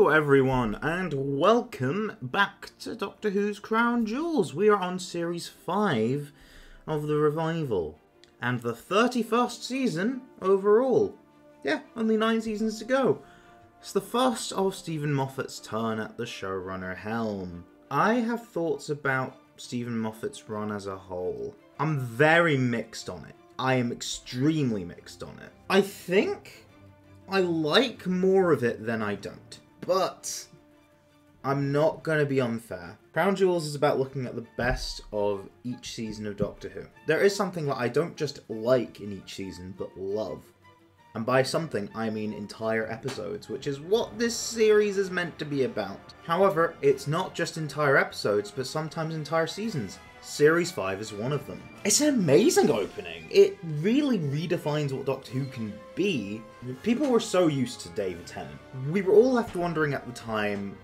Hello everyone, and welcome back to Doctor Who's Crown Jewels. We are on Series 5 of the Revival, and the 31st season overall. Yeah, only 9 seasons to go. It's the first of Stephen Moffat's turn at the showrunner helm. I have thoughts about Stephen Moffat's run as a whole. I'm very mixed on it. I am extremely mixed on it. I think I like more of it than I don't. But I'm not going to be unfair. Crown Jewels is about looking at the best of each season of Doctor Who. There is something that I don't just like in each season, but love. And by something, I mean entire episodes, which is what this series is meant to be about. However, it's not just entire episodes, but sometimes entire seasons. Series 5 is one of them. It's an amazing opening. It really redefines what Doctor Who can be. People were so used to David Tennant. We were all left wondering at the time,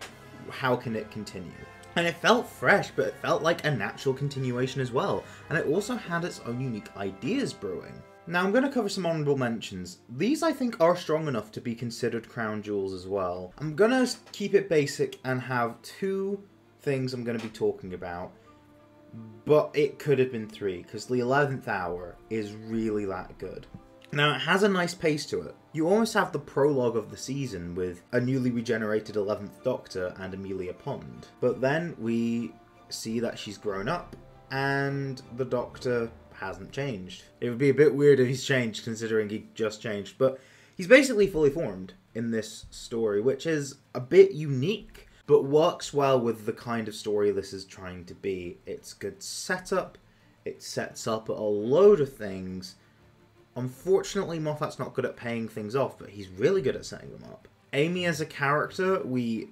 how can it continue? And it felt fresh, but it felt like a natural continuation as well. And it also had its own unique ideas brewing. Now I'm going to cover some honourable mentions. These I think are strong enough to be considered Crown Jewels as well. I'm going to keep it basic and have 2 things I'm going to be talking about. But it could have been 3, because the 11th hour is really that good. Now, it has a nice pace to it. You almost have the prologue of the season with a newly regenerated 11th Doctor and Amelia Pond. But then we see that she's grown up, and the Doctor hasn't changed. It would be a bit weird if he's changed, considering he just changed. But he's basically fully formed in this story, which is a bit unique, but works well with the kind of story this is trying to be. It's good setup, it sets up a load of things. Unfortunately, Moffat's not good at paying things off, but he's really good at setting them up. Amy as a character, we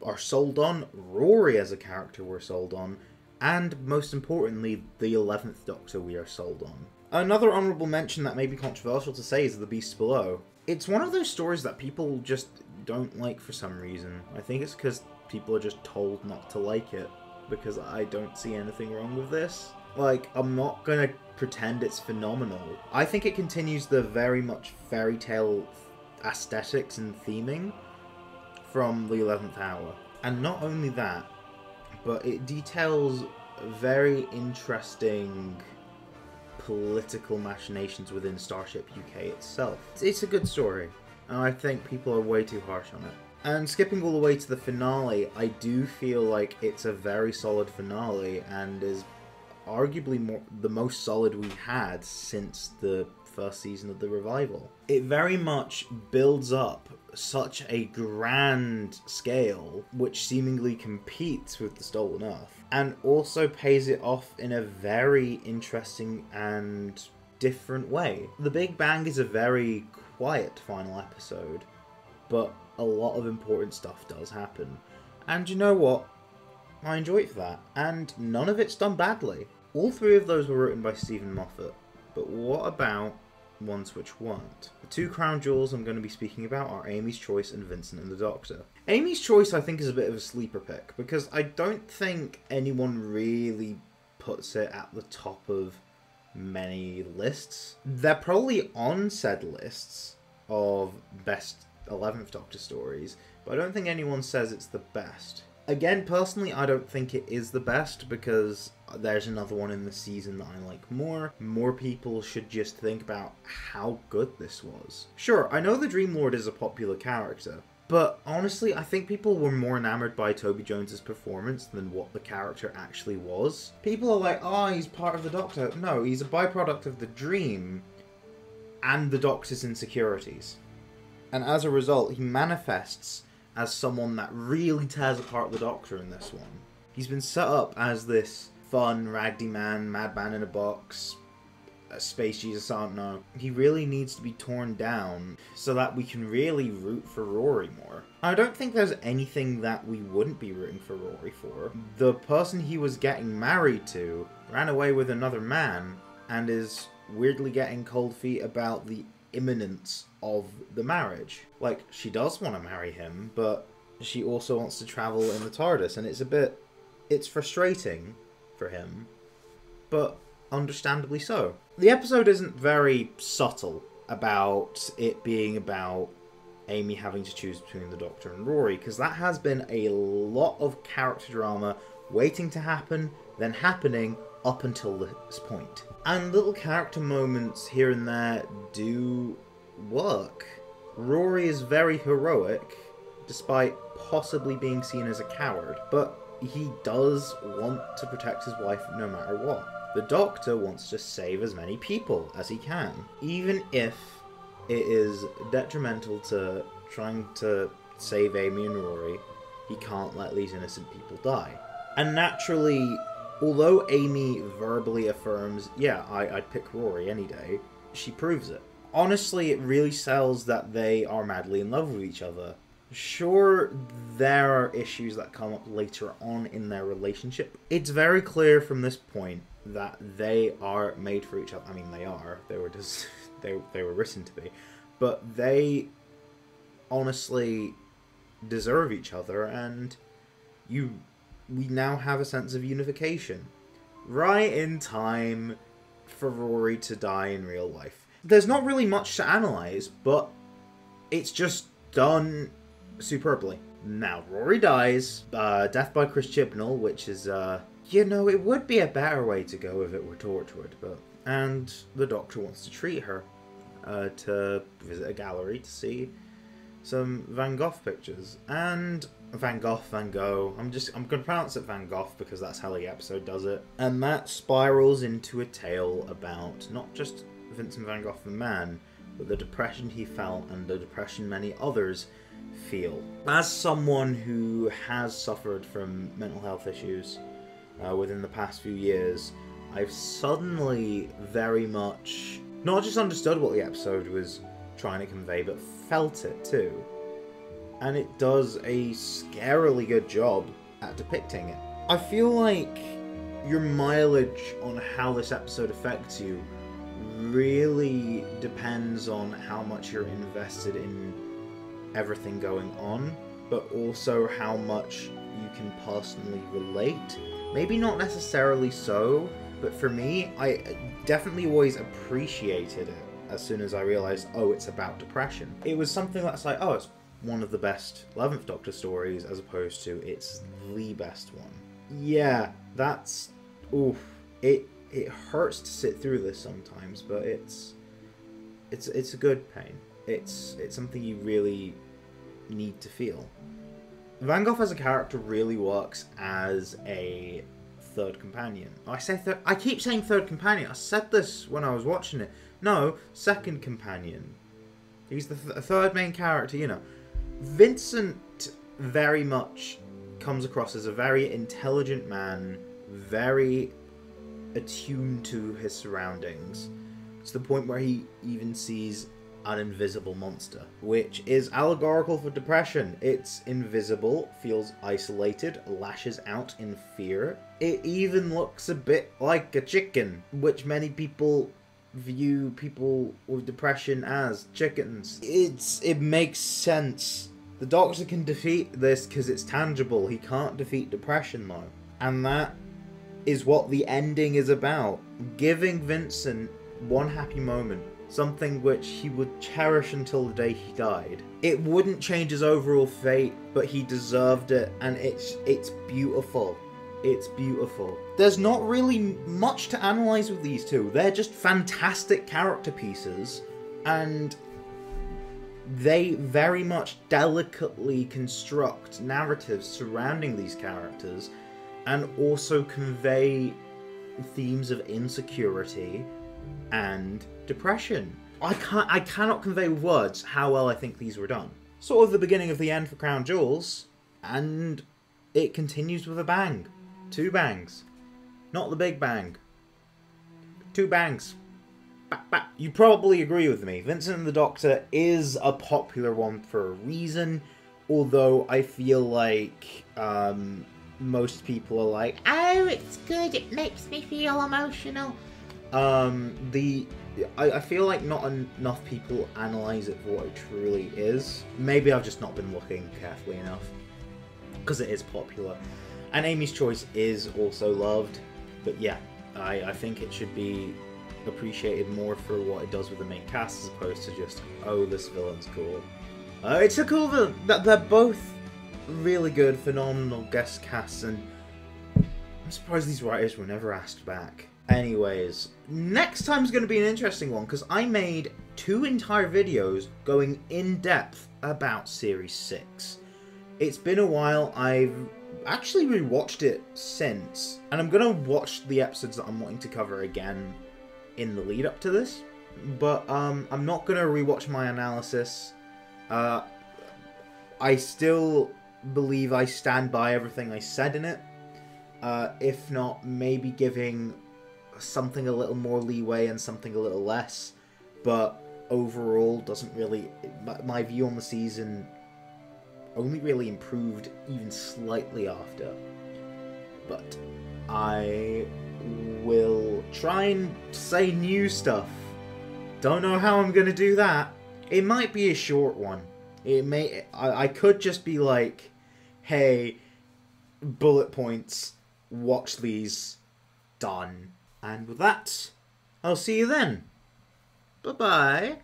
are sold on. Rory as a character, we're sold on. And most importantly, the 11th Doctor we are sold on. Another honourable mention that may be controversial to say is The Beast Below. It's one of those stories that people just don't like for some reason. I think it's because people are just told not to like it, because I don't see anything wrong with this. Like, I'm not gonna pretend it's phenomenal. I think it continues the very much fairy tale aesthetics and theming from the 11th hour. And not only that, but it details very interesting political machinations within Starship UK itself. It's a good story, and I think people are way too harsh on it. And skipping all the way to the finale, I do feel like it's a very solid finale and is arguably the most solid we had since the first season of the Revival. It very much builds up such a grand scale, which seemingly competes with the Stolen Earth, and also pays it off in a very interesting and different way. The Big Bang is a very quiet final episode, but a lot of important stuff does happen. And you know what? I enjoy it for that. And none of it's done badly. All 3 of those were written by Stephen Moffat. But what about ones which weren't? The 2 Crown Jewels I'm going to be speaking about are Amy's Choice and Vincent and the Doctor. Amy's Choice I think is a bit of a sleeper pick, because I don't think anyone really puts it at the top of many lists. They're probably on said lists of best 11th Doctor stories, but I don't think anyone says it's the best. Again, personally, I don't think it is the best, because there's another one in the season that I like more. More people should just think about how good this was. Sure, I know the Dream Lord is a popular character, but honestly, I think people were more enamored by Toby Jones's performance than what the character actually was. People are like, oh, he's part of the Doctor. No, he's a byproduct of the Dream and the Doctor's insecurities. And as a result, he manifests as someone that really tears apart the Doctor in this one. He's been set up as this fun, raggedy man, madman in a box, a space Jesus, I don't know. He really needs to be torn down so that we can really root for Rory more. I don't think there's anything that we wouldn't be rooting for Rory for. The person he was getting married to ran away with another man and is weirdly getting cold feet about the imminence of the marriage. Like, she does want to marry him, but she also wants to travel in the TARDIS, and it's frustrating for him, but understandably so. The episode isn't very subtle about it being about Amy having to choose between the Doctor and Rory, because that has been a lot of character drama waiting to happen, then happening up until this point. And little character moments here and there do work. Rory is very heroic, despite possibly being seen as a coward, but he does want to protect his wife no matter what. The Doctor wants to save as many people as he can, even if it is detrimental to trying to save Amy and Rory. He can't let these innocent people die. And naturally, although Amy verbally affirms, yeah, I'd pick Rory any day, she proves it. Honestly, it really sells that they are madly in love with each other. Sure, there are issues that come up later on in their relationship. It's very clear from this point that they are made for each other. I mean, they are. They were just they were written to be, but they honestly deserve each other, and we now have a sense of unification, right in time for Rory to die in real life. There's not really much to analyze, but it's just done superbly. Now, Rory dies, death by Chris Chibnall, which is, you know, it would be a better way to go if it were Torchwood, but... And the Doctor wants to treat her, to visit a gallery to see some Van Gogh pictures. And Van Gogh. I'm going to pronounce it Van Gogh because that's how the episode does it. And that spirals into a tale about not just Vincent van Gogh the man, but the depression he felt and the depression many others feel. As someone who has suffered from mental health issues within the past few years, I've suddenly very much not just understood what the episode was trying to convey, but felt it too. And it does a scarily good job at depicting it. I feel like your mileage on how this episode affects you really depends on how much you're invested in everything going on, but also how much you can personally relate. Maybe not necessarily so, but for me, I definitely always appreciated it as soon as I realised, oh, it's about depression. It was something that's like, oh, it's one of the best 11th Doctor stories, as opposed to it's the best one. Yeah, that's... oof. It hurts to sit through this sometimes, but it's a good pain. It's something you really need to feel. Van Gogh as a character really works as a third companion. I keep saying third companion. I said this when I was watching it. No, second companion. He's the third main character, you know. Vincent very much comes across as a very intelligent man, very attuned to his surroundings, to the point where he even sees an invisible monster, which is allegorical for depression. It's invisible, feels isolated, lashes out in fear. It even looks a bit like a chicken, which many people view people with depression as chickens. It makes sense. The Doctor can defeat this because it's tangible. He can't defeat depression though. And that is what the ending is about. Giving Vincent one happy moment. Something which he would cherish until the day he died. It wouldn't change his overall fate, but he deserved it, and it's beautiful. It's beautiful. There's not really much to analyse with these two. They're just fantastic character pieces, and they very much delicately construct narratives surrounding these characters, and also convey themes of insecurity and depression. I cannot convey with words how well I think these were done. Sort of the beginning of the end for Crown Jewels, and it continues with a bang. 2 bangs. Not the big bang. 2 bangs. Bap, bap. You probably agree with me. Vincent and the Doctor is a popular one for a reason, although I feel like most people are like, oh, it's good, it makes me feel emotional. I feel like not enough people analyse it for what it truly is. Maybe I've just not been looking carefully enough, because it is popular. And Amy's Choice is also loved, but yeah, I think it should be appreciated more for what it does with the main cast, as opposed to just, oh, this villain's cool. It's a cool that they're both really good, phenomenal guest casts, and I'm surprised these writers were never asked back. Anyways, next time's going to be an interesting one, because I made 2 entire videos going in depth about Series 6. It's been a while. I've actually rewatched it since, and I'm going to watch the episodes that I'm wanting to cover again in the lead up to this. But I'm not going to rewatch my analysis. I still believe I stand by everything I said in it. If not, maybe giving something a little more leeway and something a little less. But overall, doesn't really... My view on the season only really improved even slightly after. But I will try and say new stuff. Don't know how I'm going to do that. It might be a short one. It may... I could just be like, hey, bullet points, watch these, done. And with that, I'll see you then. Bye-bye.